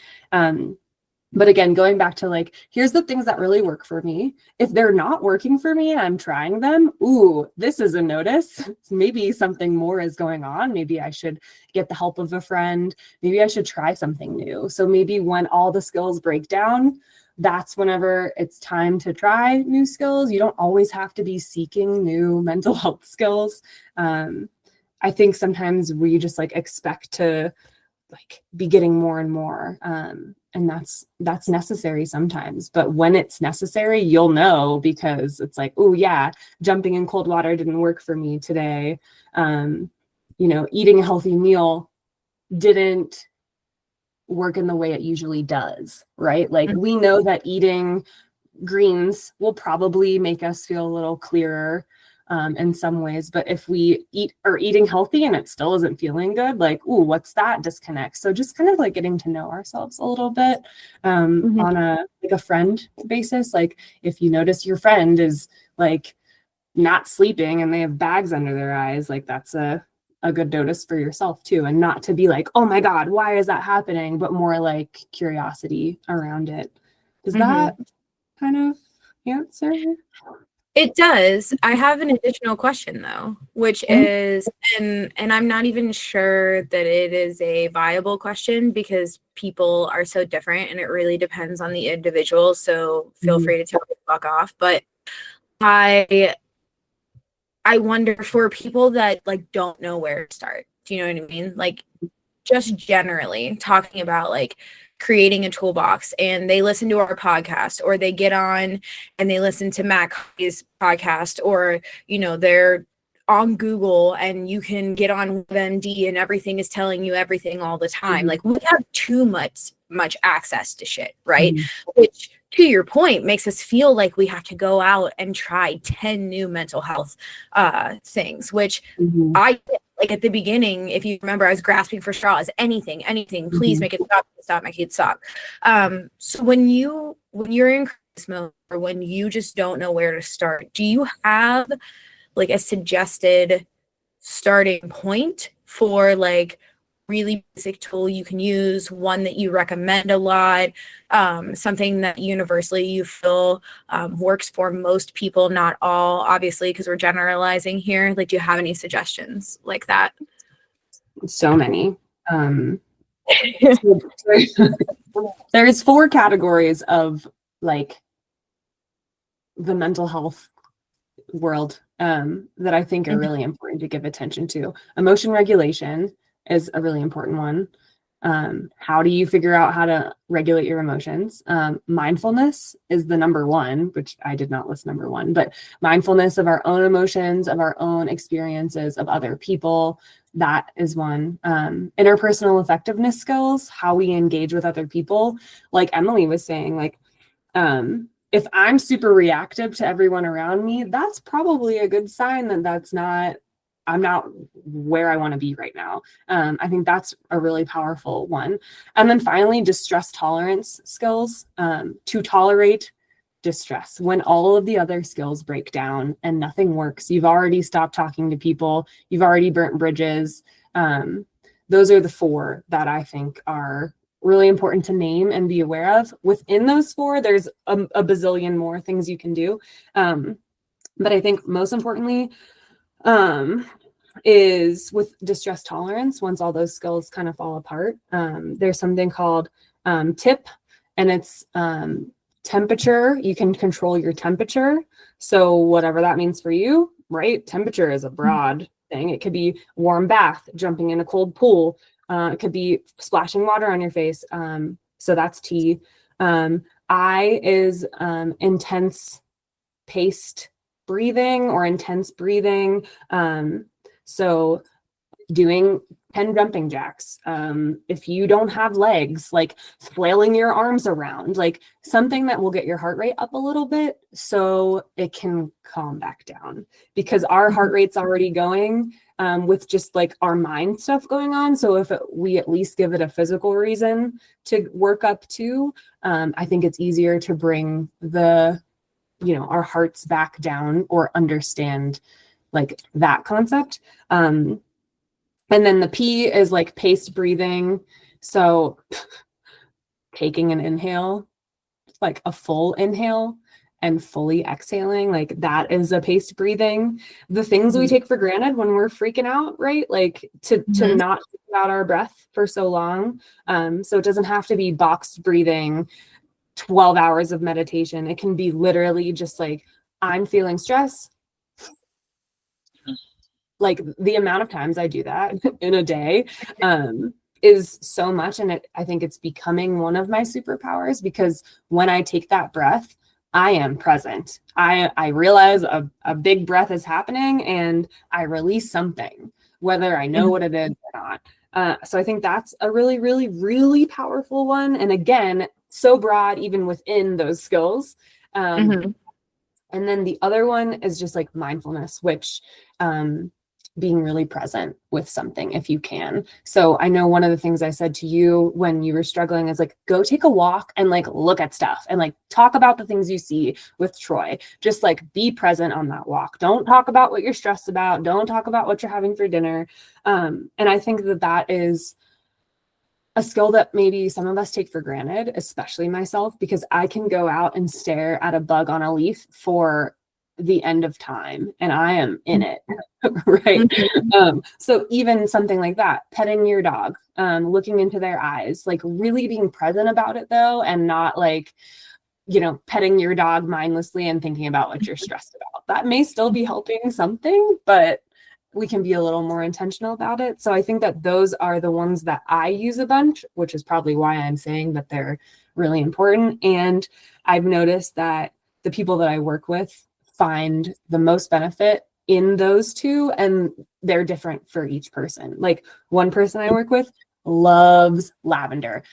Speaker 1: But again, going back to like, here's the things that really work for me. If they're not working for me and I'm trying them, ooh, this is a notice. Maybe something more is going on. Maybe I should get the help of a friend. Maybe I should try something new. So maybe when all the skills break down, that's whenever it's time to try new skills. You don't always have to be seeking new mental health skills. I think sometimes we just like expect to like be getting more and more. And that's necessary sometimes. But when it's necessary, you'll know, because it's like, oh yeah, jumping in cold water didn't work for me today. Eating a healthy meal didn't work in the way it usually does, right? Like, we know that eating greens will probably make us feel a little clearer in some ways, but if we are eating healthy and it still isn't feeling good, like, ooh, what's that disconnect? So just kind of like getting to know ourselves a little bit on a friend basis. Like, if you notice your friend is like not sleeping and they have bags under their eyes, like, that's a good notice for yourself too, and not to be like, oh my God, why is that happening? But more like curiosity around it. Does that kind of answer?
Speaker 2: It does. I have an additional question though, which is, and I'm not even sure that it is a viable question, because people are so different and it really depends on the individual. So feel free to tell me to fuck off. But I wonder, for people that like don't know where to start, do you know what I mean? Like, just generally talking about like creating a toolbox, and they listen to our podcast, or they get on and they listen to Matt Coffey's podcast, or they're on Google and you can get on WebMD and everything is telling you everything all the time. Like, we have too much access to shit, right? Which to your point, makes us feel like we have to go out and try 10 new mental health things, which I, like at the beginning, if you remember, I was grasping for straws, anything, please make it make it stop. So when you're in crisis mode, or when you just don't know where to start, do you have like a suggested starting point for like really basic tool you can use, one that you recommend a lot, something that universally you feel works for most people, not all, obviously, because we're generalizing here? Like, do you have any suggestions like that?
Speaker 1: So many. There's 4 categories of like the mental health world that I think are really important to give attention to. Emotion regulation is a really important one. How do you figure out how to regulate your emotions? Mindfulness is the number 1, which I did not list number 1, but mindfulness of our own emotions, of our own experiences, of other people. That is one. Interpersonal effectiveness skills, how we engage with other people. Like Emily was saying, like, if I'm super reactive to everyone around me, that's probably a good sign that I'm not where I want to be right now. I think that's a really powerful one. And then finally, distress tolerance skills, to tolerate distress when all of the other skills break down and nothing works. You've already stopped talking to people. You've already burnt bridges. Those are the 4 that I think are really important to name and be aware of. Within those 4, there's a bazillion more things you can do. But I think most importantly, is with distress tolerance, once all those skills kind of fall apart, there's something called TIP, and it's temperature. You can control your temperature. So whatever that means for you, right? Temperature is a broad thing. It could be warm bath, jumping in a cold pool. It could be splashing water on your face. So that's T. I is intense paced breathing or intense breathing. So doing 10 jumping jacks. If you don't have legs, like flailing your arms around, like something that will get your heart rate up a little bit so it can calm back down, because our heart rate's already going with just like our mind stuff going on. So if we at least give it a physical reason to work up to, I think it's easier to bring our hearts back down or understand like that concept. And then the P is like paced breathing. So taking an inhale, like a full inhale, and fully exhaling, like that is a paced breathing. The things we take for granted when we're freaking out, right? Like to not think about our breath for so long. So it doesn't have to be boxed breathing, 12 hours of meditation. It can be literally just like, I'm feeling stress. Like the amount of times I do that in a day is so much. And I think it's becoming one of my superpowers, because when I take that breath, I am present. I realize a big breath is happening and I release something, whether I know what it is or not. So I think that's a really, really, really powerful one. And again, so broad, even within those skills. And then the other one is just like mindfulness, which being really present with something if you can. So I know one of the things I said to you when you were struggling is like, go take a walk and like look at stuff and like talk about the things you see with Troy. Just like be present on that walk. Don't talk about what you're stressed about. Don't talk about what you're having for dinner. And I think that is a skill that maybe some of us take for granted, especially myself, because I can go out and stare at a bug on a leaf for the end of time and I am in it. Right. So even something like that, petting your dog, looking into their eyes, like really being present about it though, and not like, petting your dog mindlessly and thinking about what you're stressed about. That may still be helping something, but we can be a little more intentional about it. So I think that those are the ones that I use a bunch, which is probably why I'm saying that they're really important. And I've noticed that the people that I work with find the most benefit in those 2, and they're different for each person. Like one person I work with loves lavender.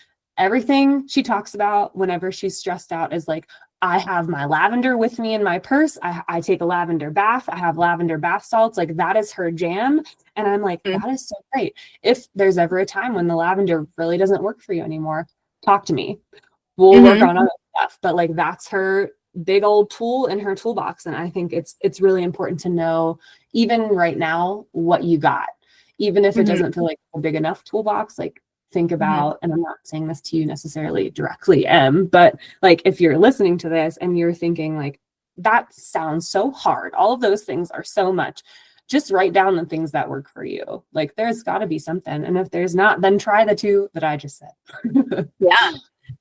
Speaker 1: everything she talks about whenever she's stressed out is like, I have my lavender with me in my purse. I take a lavender bath. I have lavender bath salts. Like that is her jam. And I'm like, that is so great. If there's ever a time when the lavender really doesn't work for you anymore, talk to me. We'll work on other stuff. But like that's her big old tool in her toolbox. And I think it's really important to know, even right now, what you got. Even if it doesn't feel like a big enough toolbox, like think about, and I'm not saying this to you necessarily directly, but like if you're listening to this and you're thinking like, that sounds so hard, all of those things are so much, just write down the things that work for you. Like there's got to be something. And if there's not, then try the two that I just said.
Speaker 2: Yeah.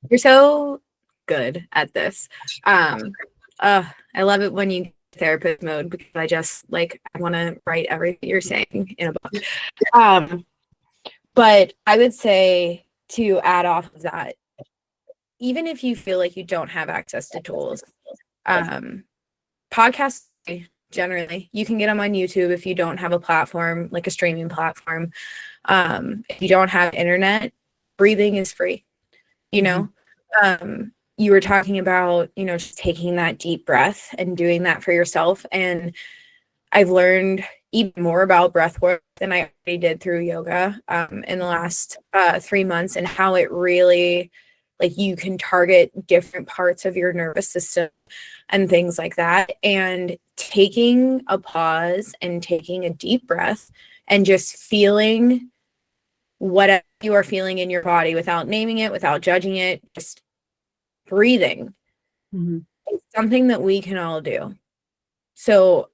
Speaker 2: You're so good at this. I love it when you get therapist mode, because I want to write everything you're saying in a book. But I would say, to add off of that, even if you feel like you don't have access to tools, podcasts, generally, you can get them on YouTube if you don't have a platform, like a streaming platform. If you don't have internet, breathing is free. You know, you were talking about, just taking that deep breath and doing that for yourself. And I've learned even more about breath work than I already did through yoga in the last 3 months, and how it really, like, you can target different parts of your nervous system and things like that. And taking a pause and taking a deep breath and just feeling whatever you are feeling in your body without naming it, without judging it, just breathing. It's something that we can all do. So,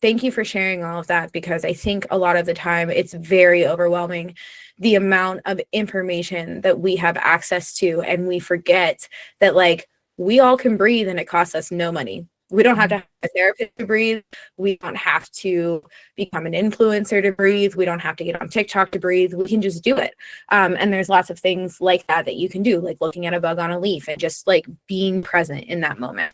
Speaker 2: thank you for sharing all of that, because I think a lot of the time it's very overwhelming, the amount of information that we have access to, and we forget that, like, we all can breathe and it costs us no money. We don't have to have a therapist to breathe. We don't have to become an influencer to breathe. We don't have to get on TikTok to breathe. We can just do it. And there's lots of things like that you can do, like looking at a bug on a leaf and just like being present in that moment.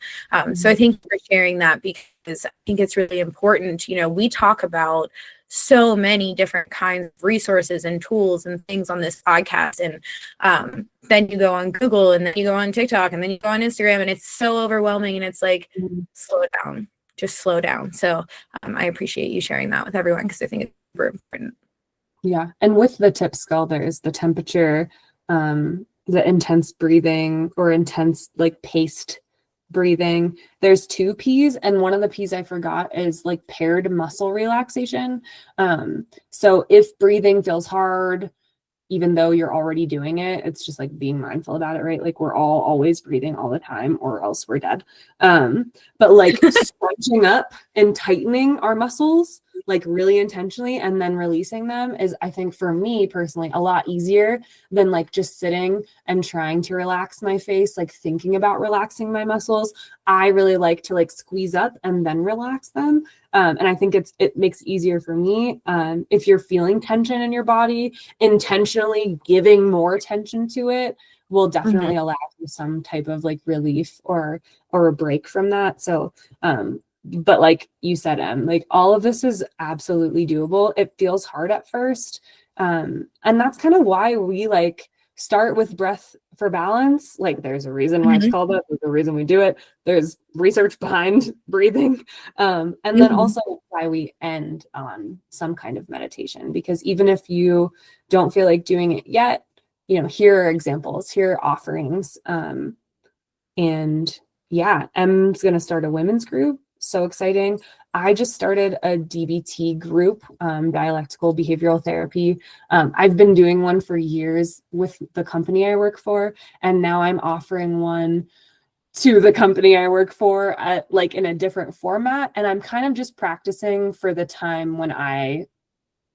Speaker 2: So I thank you for sharing that, because I think it's really important. We talk about so many different kinds of resources and tools and things on this podcast. And then you go on Google, and then you go on TikTok, and then you go on Instagram, and it's so overwhelming. And it's like, slow down, just slow down. So I appreciate you sharing that with everyone, because I think it's super important.
Speaker 1: Yeah. And with the tip skull, there's the temperature, the intense breathing, or intense like paced breathing. There's 2 P's, and one of the P's I forgot is like paired muscle relaxation. So if breathing feels hard, even though you're already doing it, it's just like being mindful about it, right? Like we're all always breathing all the time, or else we're dead. But like scrunching up and tightening our muscles, like really intentionally, and then releasing them is, I think for me personally, a lot easier than like just sitting and trying to relax my face, like thinking about relaxing my muscles. I really like to like squeeze up and then relax them. And I think it makes it easier for me. If you're feeling tension in your body, intentionally giving more attention to it will definitely allow you some type of like relief or a break from that. So, but like you said, like all of this is absolutely doable. It feels hard at first. And that's kind of why we like start with breath for balance. Like there's a reason why it's called that. There's a reason we do it. There's research behind breathing. And then also why we end on some kind of meditation, because even if you don't feel like doing it yet, here are examples, here are offerings. And yeah, Em's going to start a women's group. So exciting. I just started a DBT group, dialectical behavioral therapy. I've been doing one for years with the company I work for, and now I'm offering one to the company I work for at, like in a different format. And I'm kind of just practicing for the time when I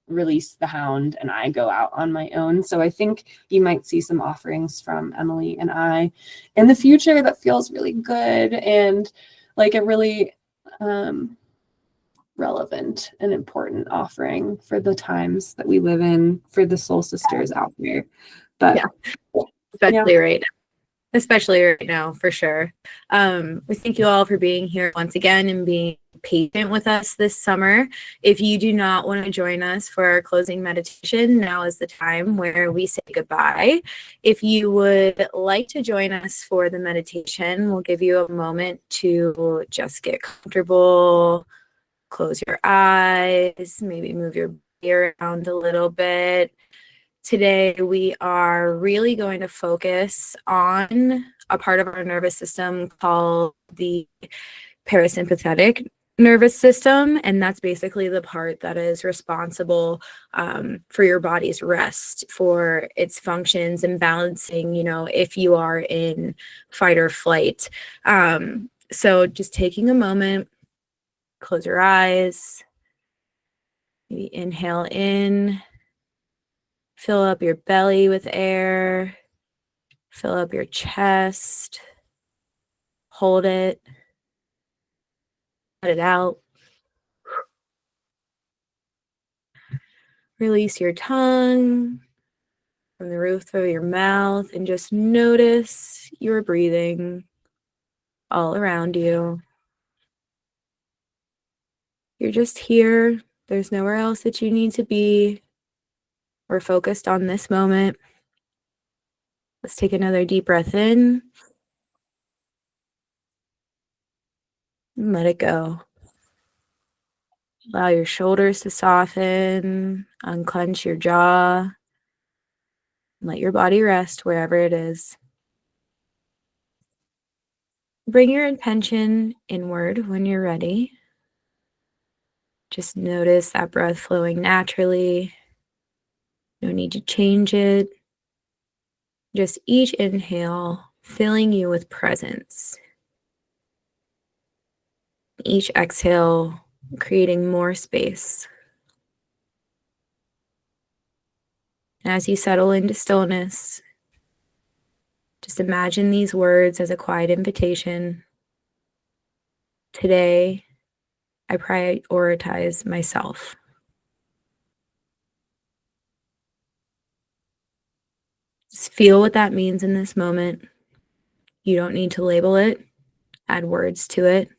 Speaker 1: release the hound and I go out on my own. So I think you might see some offerings from Emily and I in the future that feels really good and like a really relevant and important offering for the times that we live in, for the soul sisters out there. But
Speaker 2: especially right now, for sure. We thank you all for being here once again and being patient with us this summer. If you do not want to join us for our closing meditation, now is the time where we say goodbye. If you would like to join us for the meditation, we'll give you a moment to just get comfortable, close your eyes, maybe move your body around a little bit. Today, we are really going to focus on a part of our nervous system called the parasympathetic nervous system, and that's basically the part that is responsible for your body's rest, for its functions and balancing, if you are in fight or flight. So just taking a moment, close your eyes, maybe inhale in, fill up your belly with air, fill up your chest, hold it, let it out. Release your tongue from the roof of your mouth and just notice your breathing all around you. You're just here. There's nowhere else that you need to be. We're focused on this moment. Let's take another deep breath in and let it go. Allow your shoulders to soften, unclench your jaw, and let your body rest wherever it is. Bring your intention inward when you're ready. Just notice that breath flowing naturally. No need to change it. Just each inhale filling you with presence. Each exhale creating more space. And as you settle into stillness, just imagine these words as a quiet invitation. Today, I prioritize myself. Just feel what that means in this moment. You don't need to label it, add words to it.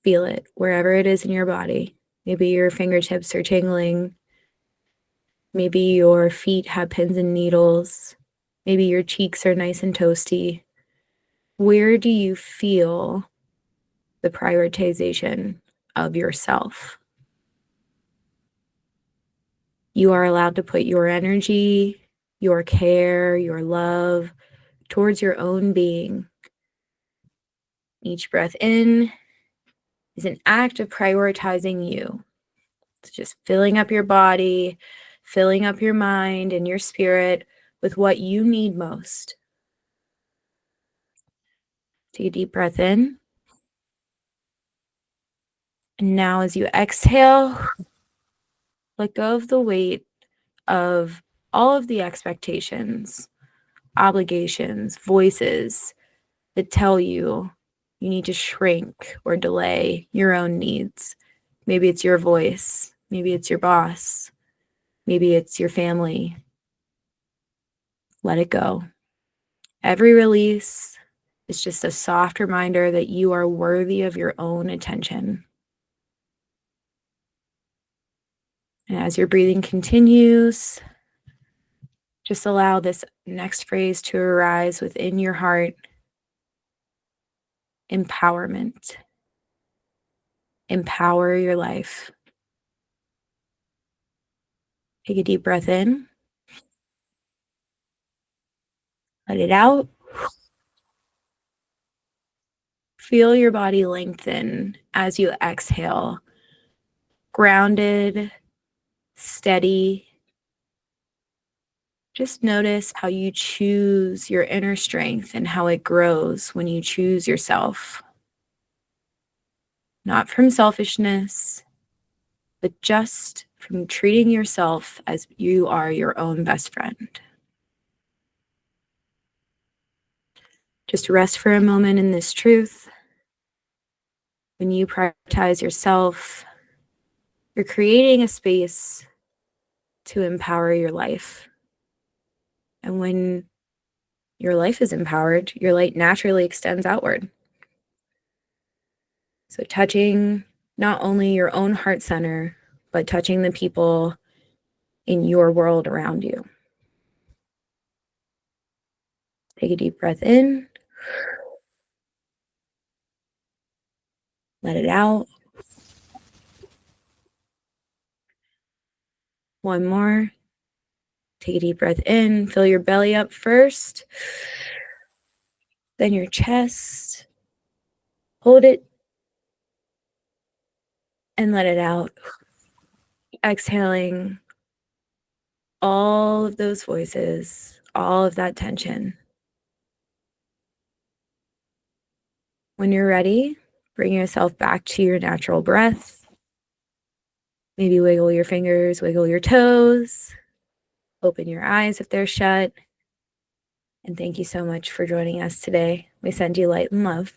Speaker 2: Feel it wherever it is in your body. Maybe your fingertips are tingling. Maybe your feet have pins and needles. Maybe your cheeks are nice and toasty. Where do you feel the prioritization of yourself? You are allowed to put your energy, your care, your love towards your own being. Each breath in is an act of prioritizing you. It's just filling up your body, filling up your mind and your spirit with what you need most. Take a deep breath in. And now as you exhale, let go of the weight of all of the expectations, obligations, voices that tell you you need to shrink or delay your own needs. Maybe it's your voice. Maybe it's your boss. Maybe it's your family. Let it go. Every release is just a soft reminder that you are worthy of your own attention. And as your breathing continues, just allow this next phrase to arise within your heart. Empowerment. Empower your life. Take a deep breath in. Let it out. Feel your body lengthen as you exhale. Grounded, steady. Just notice how you choose your inner strength and how it grows when you choose yourself. Not from selfishness, but just from treating yourself as you are your own best friend. Just rest for a moment in this truth. When you prioritize yourself, you're creating a space to empower your life. And when your life is empowered, your light naturally extends outward. So touching not only your own heart center, but touching the people in your world around you. Take a deep breath in. Let it out. One more. Take a deep breath in. Fill your belly up first. Then your chest. Hold it. And let it out. Exhaling all of those voices, all of that tension. When you're ready, bring yourself back to your natural breath. Maybe wiggle your fingers, wiggle your toes, open your eyes if they're shut. And thank you so much for joining us today. We send you light and love.